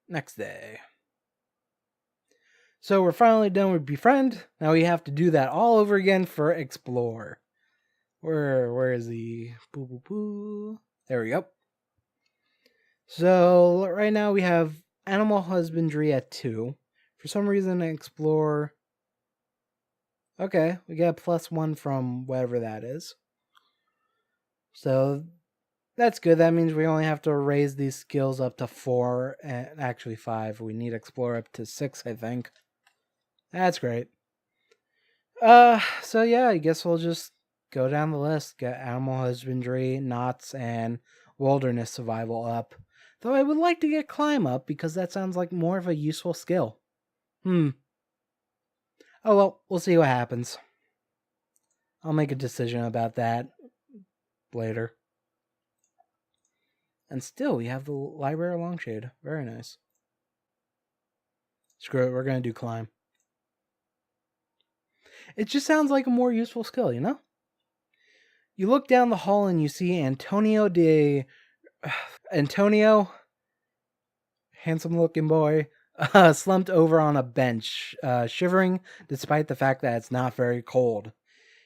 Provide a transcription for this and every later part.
Next day. So we're finally done with befriend. Now we have to do that all over again for explore. Where is the boo boo boo? There we go. So right now we have animal husbandry at 2. For some reason, explore. Okay, we get +1 from whatever that is. So that's good. That means we only have to raise these skills up to 4, and actually 5. We need explore up to 6, I think. That's great. So yeah, I guess we'll just go down the list. Get animal husbandry, knots, and wilderness survival up. Though I would like to get climb up because that sounds like more of a useful skill. Oh well, we'll see what happens. I'll make a decision about that later. And still, we have the Library of Longshade. Very nice. Screw it, we're going to do climb. It just sounds like a more useful skill, you know? You look down the hall and you see Antonio, handsome looking boy, slumped over on a bench, shivering despite the fact that it's not very cold.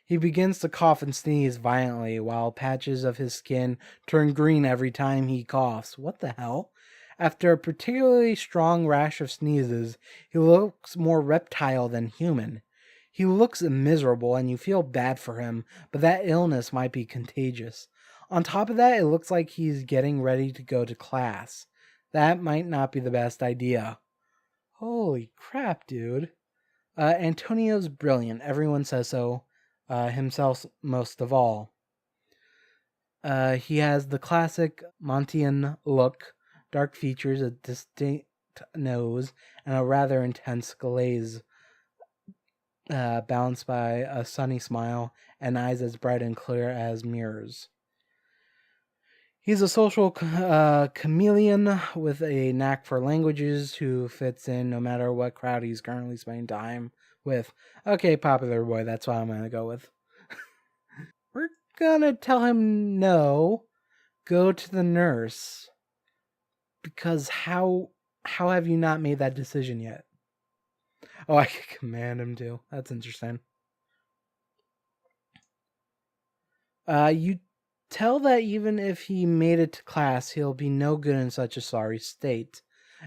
He begins to cough and sneeze violently while patches of his skin turn green every time he coughs. What the hell? After a particularly strong rash of sneezes, he looks more reptile than human. He looks miserable and you feel bad for him, but that illness might be contagious. On top of that, it looks like he's getting ready to go to class. That might not be the best idea. Holy crap, dude. Antonio's brilliant. Everyone says so. Himself most of all. He has the classic Montian look, dark features, a distinct nose, and a rather intense glaze, balanced by a sunny smile and eyes as bright and clear as mirrors. He's a social chameleon with a knack for languages who fits in no matter what crowd he's currently spending time with. Okay, popular boy, that's what I'm going to go with. We're going to tell him no, go to the nurse. Because how have you not made that decision yet? Oh, I could command him to. That's interesting. You tell that even if he made it to class, he'll be no good in such a sorry state.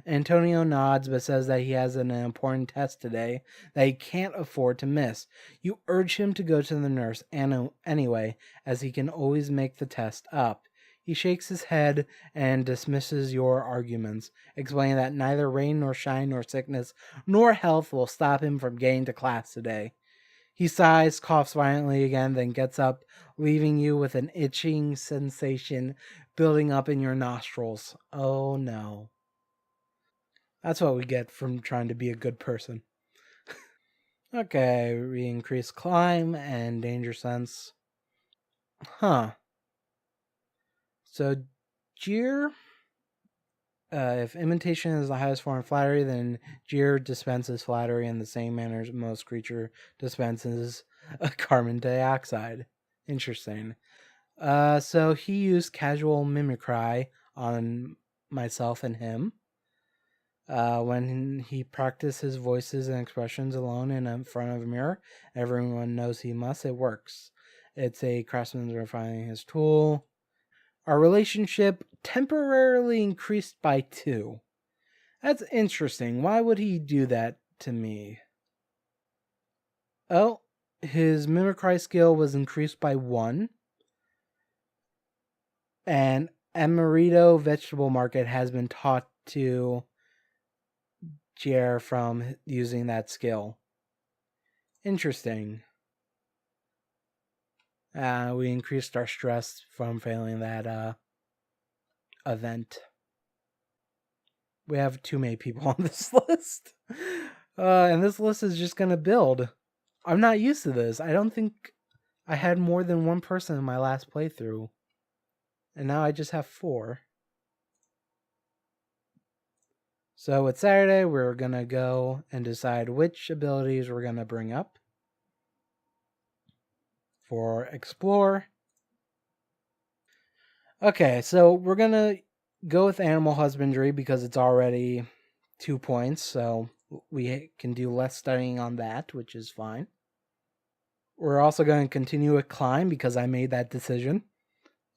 Antonio nods but says that he has an important test today that he can't afford to miss. You urge him to go to the nurse anyway, as he can always make the test up. He shakes his head and dismisses your arguments, explaining that neither rain nor shine nor sickness nor health will stop him from getting to class today. He sighs, coughs violently again, then gets up, leaving you with an itching sensation building up in your nostrils. Oh no. That's what we get from trying to be a good person. Okay, we increase climb and danger sense. Huh. So, jeer. If imitation is the highest form of flattery, then jeer dispenses flattery in the same manner as most creature dispenses carbon dioxide. Interesting. So he used casual mimicry on myself and him. When he practiced his voices and expressions alone in front of a mirror, everyone knows he must. It works. It's a craftsman refining his tool. Our relationship temporarily increased by 2. That's interesting. Why would he do that to me? Oh, his mimicry skill was increased by 1. And Amarito Vegetable Market has been taught to Jer from using that skill. Interesting. We increased our stress from failing that event. We have too many people on this list. And this list is just going to build. I'm not used to this. I don't think I had more than 1 person in my last playthrough. And now I just have 4. So it's Saturday. We're going to go and decide which abilities we're going to bring up. For Explore. Okay, so we're going to go with Animal Husbandry because it's already 2 points, so we can do less studying on that, which is fine. We're also going to continue with climb because I made that decision.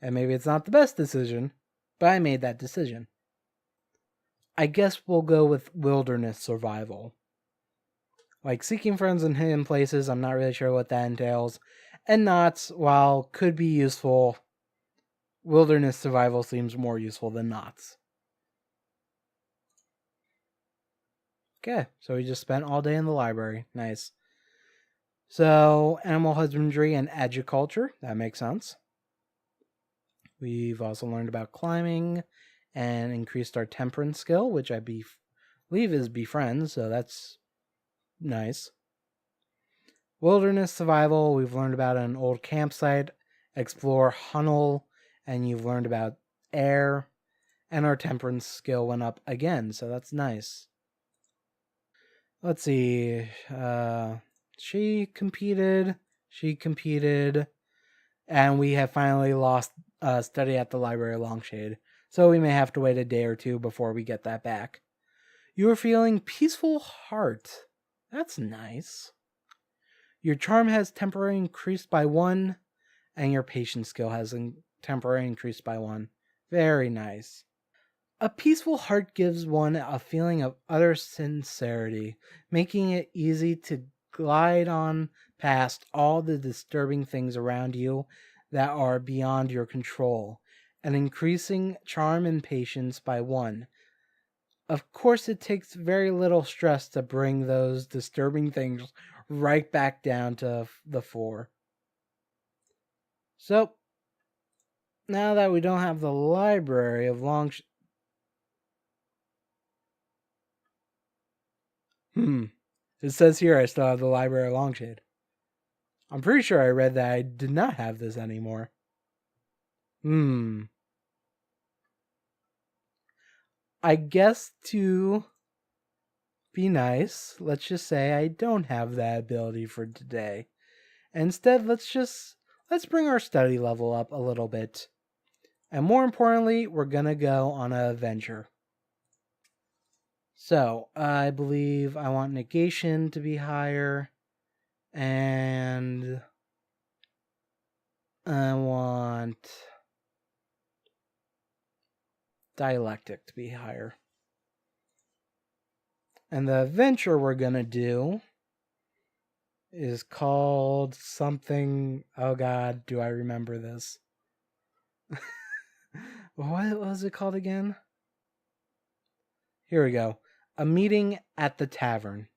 And maybe it's not the best decision, but I made that decision. I guess we'll go with wilderness survival. Like seeking friends in hidden places, I'm not really sure what that entails. And knots, while could be useful, wilderness survival seems more useful than knots. Okay, so we just spent all day in the library. Nice. So, animal husbandry and agriculture, that makes sense. We've also learned about climbing and increased our temperance skill, which I believe is befriend, so that's nice. Wilderness survival, we've learned about an old campsite, explore Hunnel, and you've learned about air, and our temperance skill went up again, so that's nice. Let's see, she competed, and we have finally lost study at the Library of Longshade, so we may have to wait a day or two before we get that back. You are feeling peaceful heart. That's nice. Your charm has temporarily increased by 1, and your patience skill has temporarily increased by 1. Very nice. A peaceful heart gives one a feeling of utter sincerity, making it easy to glide on past all the disturbing things around you that are beyond your control, and increasing charm and patience by 1. Of course, it takes very little stress to bring those disturbing things right back down to the 4. So, now that we don't have the Library of Longshade... It says here I still have the Library of Longshade. I'm pretty sure I read that I did not have this anymore. I guess to be nice, let's just say I don't have that ability for today. Instead, let's bring our study level up a little bit. And more importantly, we're gonna go on an adventure. So, I believe I want negation to be higher, and I want dialectic to be higher. And the adventure we're gonna do is called something... Oh god, do I remember this? What was it called again? Here we go. A meeting at the tavern.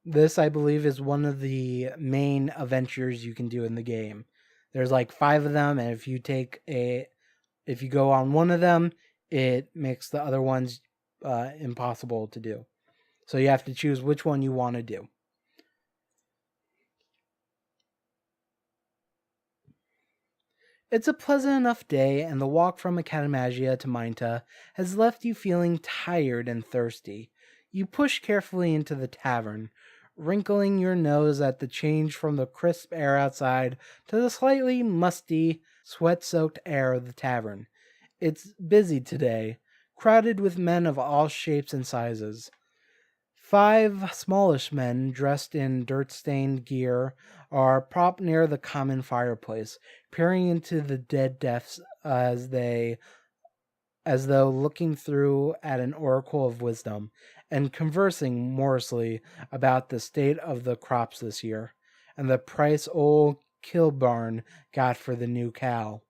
This, I believe, is one of the main adventures you can do in the game. There's like 5 of them, and if you go on one of them, it makes the other ones impossible to do. So you have to choose which one you want to do. It's a pleasant enough day, and the walk from Academagia to Minta has left you feeling tired and thirsty. You push carefully into the tavern, wrinkling your nose at the change from the crisp air outside to the slightly musty, sweat-soaked air of the tavern. It's busy today, crowded with men of all shapes and sizes. 5 smallish men, dressed in dirt-stained gear, are propped near the common fireplace, peering into the dead depths as though looking through at an oracle of wisdom, and conversing morosely about the state of the crops this year, and the price old Kilbarn got for the new cow.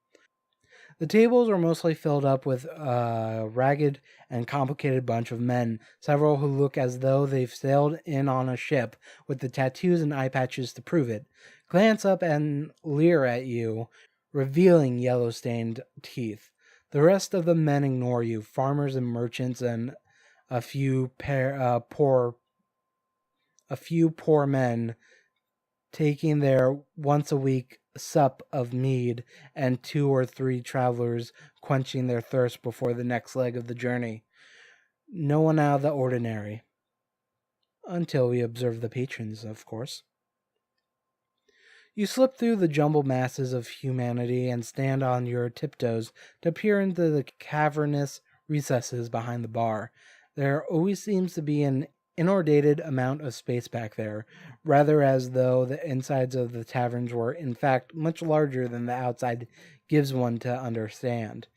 The tables are mostly filled up with a ragged and complicated bunch of men, several who look as though they've sailed in on a ship, with the tattoos and eye patches to prove it. Glance up and leer at you, revealing yellow-stained teeth. The rest of the men ignore you, farmers and merchants, and a few poor men taking their once-a-week sup of mead, and 2 or 3 travelers quenching their thirst before the next leg of the journey. No one out of the ordinary. Until we observe the patrons, of course. You slip through the jumbled masses of humanity and stand on your tiptoes to peer into the cavernous recesses behind the bar. There always seems to be an inordinate amount of space back there, rather as though the insides of the taverns were in fact much larger than the outside gives one to understand.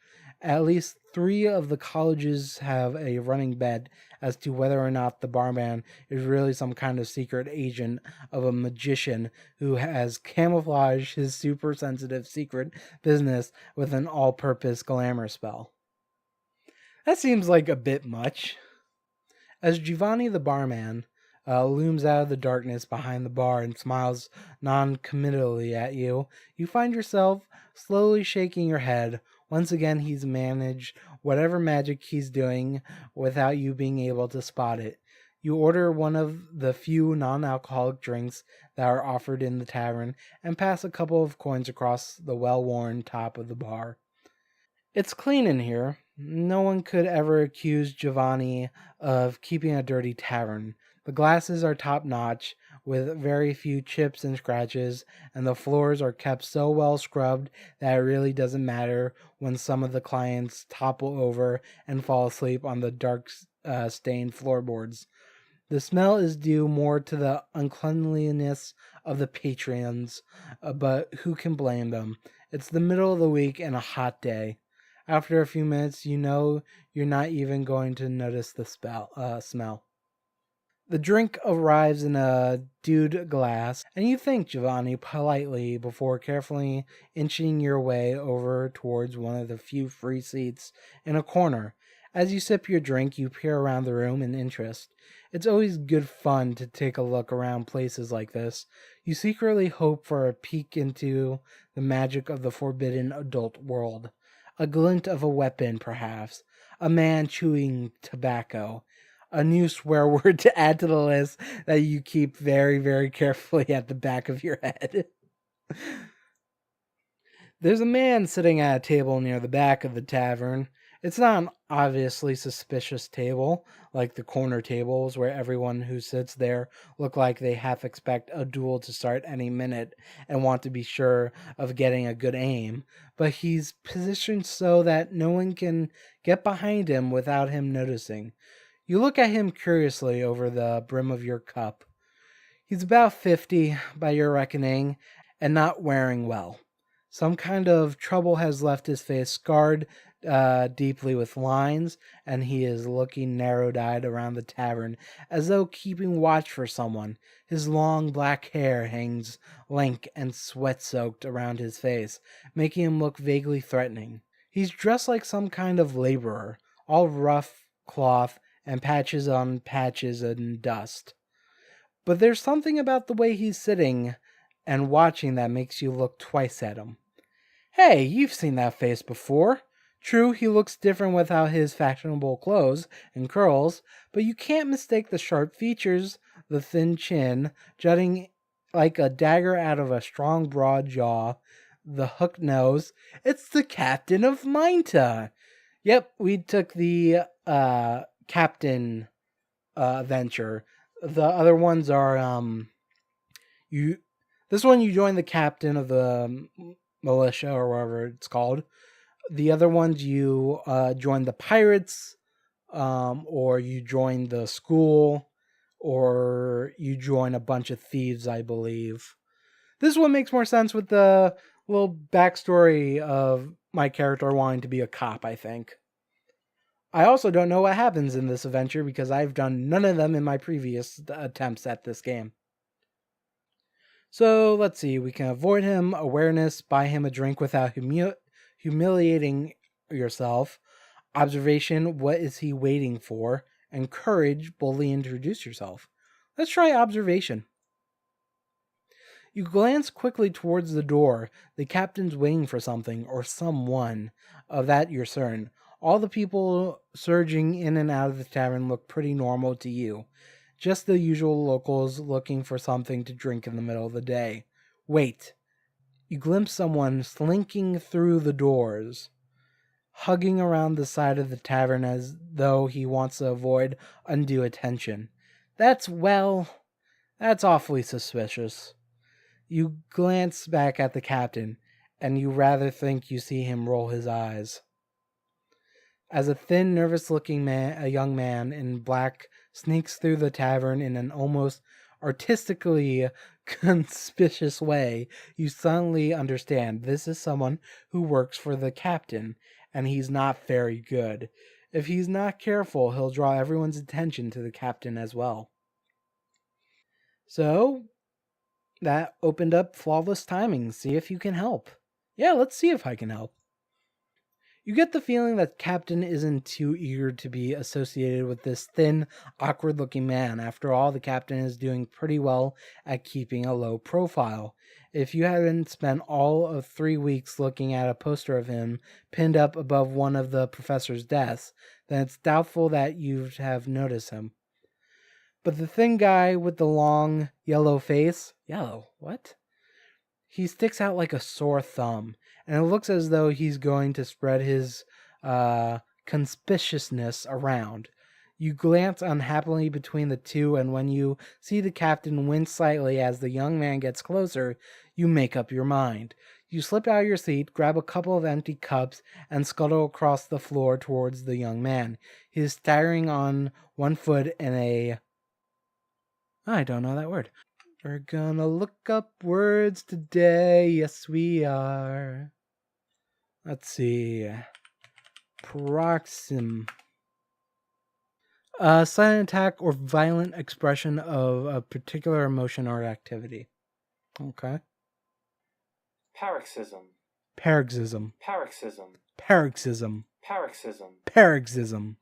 At least three of the colleges have a running bet as to whether or not the barman is really some kind of secret agent of a magician who has camouflaged his super sensitive secret business with an all purpose glamour spell. That seems like a bit much. As Giovanni the barman looms out of the darkness behind the bar and smiles non-committally at you, you find yourself slowly shaking your head. Once again, he's managed whatever magic he's doing without you being able to spot it. You order one of the few non-alcoholic drinks that are offered in the tavern and pass a couple of coins across the well-worn top of the bar. It's clean in here. No one could ever accuse Giovanni of keeping a dirty tavern. The glasses are top notch, with very few chips and scratches, and the floors are kept so well scrubbed that it really doesn't matter when some of the clients topple over and fall asleep on the dark stained floorboards. The smell is due more to the uncleanliness of the patrons, but who can blame them? It's the middle of the week and a hot day. After a few minutes, you know you're not even going to notice the smell. The drink arrives in a dewed glass, and you thank Giovanni politely before carefully inching your way over towards one of the few free seats in a corner. As you sip your drink, you peer around the room in interest. It's always good fun to take a look around places like this. You secretly hope for a peek into the magic of the forbidden adult world. A glint of a weapon, perhaps. A man chewing tobacco. A new swear word to add to the list that you keep very, very carefully at the back of your head. There's a man sitting at a table near the back of the tavern. It's not an obviously suspicious table, like the corner tables where everyone who sits there look like they half expect a duel to start any minute and want to be sure of getting a good aim, but he's positioned so that no one can get behind him without him noticing. You look at him curiously over the brim of your cup. He's about 50 by your reckoning and not wearing well. Some kind of trouble has left his face scarred deeply with lines, and he is looking narrow-eyed around the tavern as though keeping watch for someone. His long black hair hangs lank and sweat-soaked around his face, making him look vaguely threatening. He's dressed like some kind of laborer, all rough cloth and patches on patches and dust. But there's something about the way he's sitting and watching that makes you look twice at him. Hey, you've seen that face before. True, he looks different without his fashionable clothes and curls, but you can't mistake the sharp features, the thin chin, jutting like a dagger out of a strong broad jaw, the hooked nose. It's the captain of Minta. Yep, we took the captain venture. The other ones are you. This one you join the captain of the militia or whatever it's called. The other ones you join the pirates, or you join the school, or you join a bunch of thieves, I believe. This one makes more sense with the little backstory of my character wanting to be a cop, I think. I also don't know what happens in this adventure because I've done none of them in my previous attempts at this game. So let's see, we can avoid him, awareness, buy him a drink without humiliating yourself, observation, what is he waiting for, and courage, boldly introduce yourself. Let's try observation. You glance quickly towards the door. The captain's waiting for something, or someone, of that you're certain. All the people surging in and out of the tavern look pretty normal to you. Just the usual locals looking for something to drink in the middle of the day. Wait. You glimpse someone slinking through the doors, hugging around the side of the tavern as though he wants to avoid undue attention. That's awfully suspicious. You glance back at the captain, and you rather think you see him roll his eyes. As a thin, nervous-looking man, a young man in black sneaks through the tavern in an almost artistically conspicuous way, you suddenly understand this is someone who works for the captain, and he's not very good. If he's not careful, he'll draw everyone's attention to the captain as well. So, that opened up flawless timing. See if you can help. Yeah, let's see if I can help. You get the feeling that Captain isn't too eager to be associated with this thin, awkward looking man. After all, the Captain is doing pretty well at keeping a low profile. If you hadn't spent all of 3 weeks looking at a poster of him pinned up above one of the professor's desks, then it's doubtful that you'd have noticed him. But the thin guy with the long, yellow face. Yellow? What? He sticks out like a sore thumb, and it looks as though he's going to spread his conspicuousness around. You glance unhappily between the two, and when you see the captain wince slightly as the young man gets closer, you make up your mind. You slip out of your seat, grab a couple of empty cups, and scuttle across the floor towards the young man. He is staggering on one foot in a... I don't know that word. We're gonna look up words today. Yes, we are. Let's see. Paroxysm. A sudden attack or violent expression of a particular emotion or activity. Okay. Paroxysm. Paroxysm. Paroxysm. Paroxysm. Paroxysm. Paroxysm.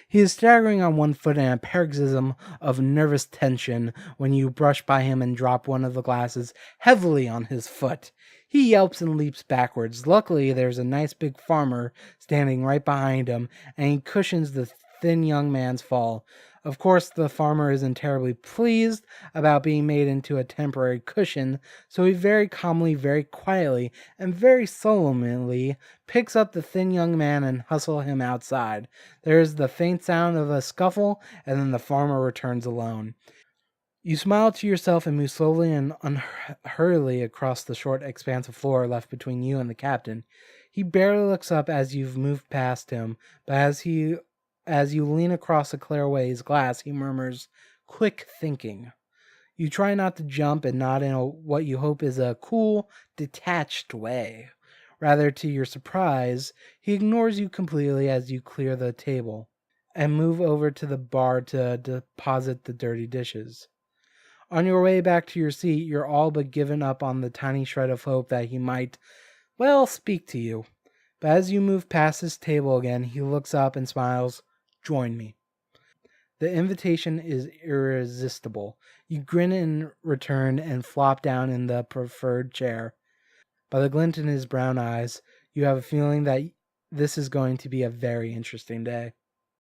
He is staggering on one foot in a paroxysm of nervous tension when you brush by him and drop one of the glasses heavily on his foot. He yelps and leaps backwards. Luckily, there's a nice big farmer standing right behind him, and he cushions the thin young man's fall. Of course, the farmer isn't terribly pleased about being made into a temporary cushion, so he very calmly, very quietly, and very solemnly picks up the thin young man and hustles him outside. There is the faint sound of a scuffle, and then the farmer returns alone. You smile to yourself and move slowly and unhurriedly across the short expanse of floor left between you and the captain. He barely looks up as you've moved past him, but as you lean across the Clairway's glass, he murmurs, "Quick thinking." You try not to jump and nod in what you hope is a cool, detached way. Rather, to your surprise, he ignores you completely as you clear the table and move over to the bar to deposit the dirty dishes. On your way back to your seat, you're all but given up on the tiny shred of hope that he might, well, speak to you. But as you move past his table again, he looks up and smiles. "Join me." The invitation is irresistible. You grin in return and flop down in the preferred chair. By the glint in his brown eyes, you have a feeling that this is going to be a very interesting day.